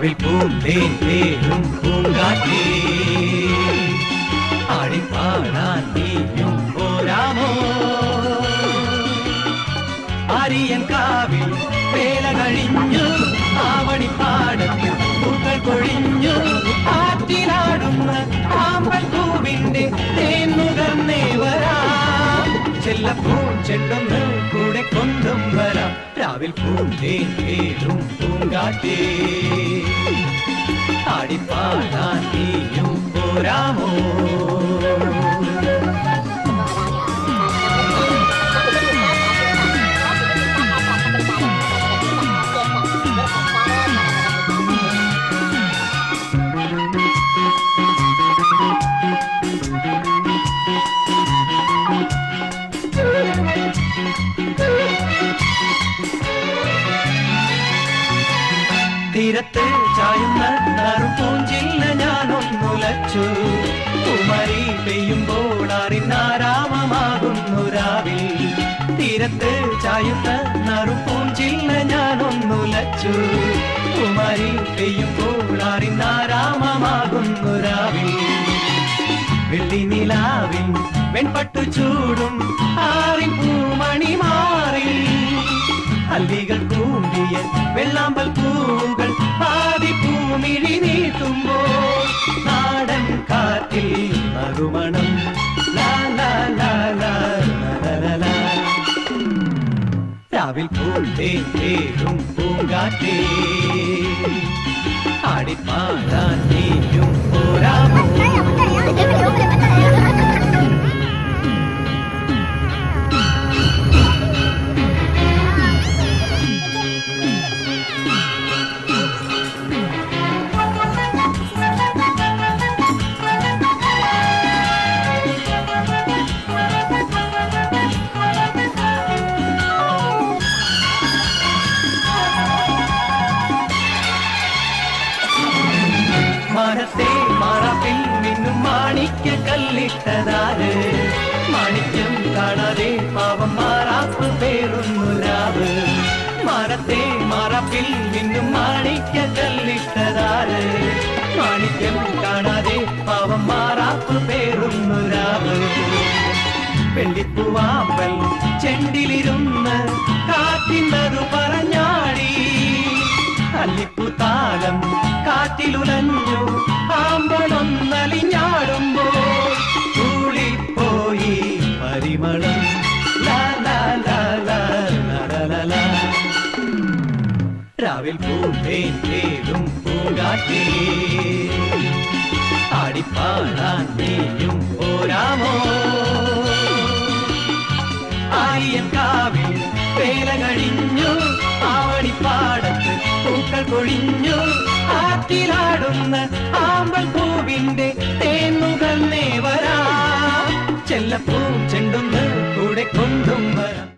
രാവിൽ പൂന്തേൻ തേടും പൂങ്കാറ്റേ ആടിപ്പാടാൻ നീയും പോരാമോ ആര്യൻ കാവിൽ വേല കഴിഞ്ഞു ആവണിപ്പാടത്തിൽ പൂക്കൾ കൊഴിഞ്ഞു ആറ്റിലാടുന്ന ആമ്പൽ പൂവിന്റെ തേന്നുകർന്നേ വരാം ചെല്ലപ്പൂ ചെണ്ടൊന്ന് കൂടെ കൊണ്ടും വരാം രാവിൽ പൂന്തേൻ തേടും പൂങ്കാറ്റേ ആടിപ്പാടാൻ നീയും പോരാമോ തീരത്ത് ചായുന്ന നറുപൂഞ്ചില്ല ഞാനൊന്നുലച്ചു കുമരി പെയ്യുമ്പോൾ അറിനാരാമമാകുന്നു രാവിൽ തീരത്ത് ചായുന്ന നറുപൂഞ്ചില്ല ഞാനൊന്നുലച്ചു കുമരി പെയ്യുമ്പോൾ അറിനാരാമമാകുന്നു രാവിൽ വെള്ളി നിലാവിൽ വെൺപട്ടു ചൂടും ആറിൻ പൂമണി മാറി അല്ലികൾ കൂമ്പിയ വെള്ളാമ്പൽ പൂവുകൾ പാതി പൂമിഴി നീട്ടുമ്പോൾ നാടൻ കാറ്റിൽ മറുമണം രാവിൽ പൂന്തേൻ തേടും പൂങ്കാറ്റേ ആടിപ്പാടാൻ നീയും പോരാമോ മാനത്തെ മാറാപ്പിൽ മിന്നും മാണിക്യ കല്ലിട്ടതാര് മാണിക്യം കാണാതെ പാവം മാറാപ്പ് പേറുന്നു രാവ് മാനത്തെ മാറാപ്പിൽ മിന്നും മാണിക്യ കല്ലിട്ടതാര് മാണിക്യം കാണാതെ പാവം മാറാപ്പ് പേറുന്നു രാവ് വെള്ളിപ്പൂവാമ്പൽ ചെണ്ടിലിരുന്ന് കാറ്റിന്നതു പറഞ്ഞാടി അല്ലിപ്പൂത്താലം കാറ്റിലുലഞ്ഞു ആമ്പളൊന്നലിഞ്ഞാടുമ്പോൾ കൂളിപ്പോയി പരിമളം രാവിൽ പൂന്തേൻ തേടും പൂങ്കാറ്റേ ആടിപ്പാടാൻ നീയും പോരാമോ ആര്യൻ കാവിൽ വേല കഴിഞ്ഞു ആവണിപ്പാടത്ത് പൂക്കൾ കൊഴിഞ്ഞു ആറ്റിലാടുന്ന ആമ്പൽ പൂവിന്റെ തേന്നുകർന്നേ വരാം ചെല്ലപ്പൂ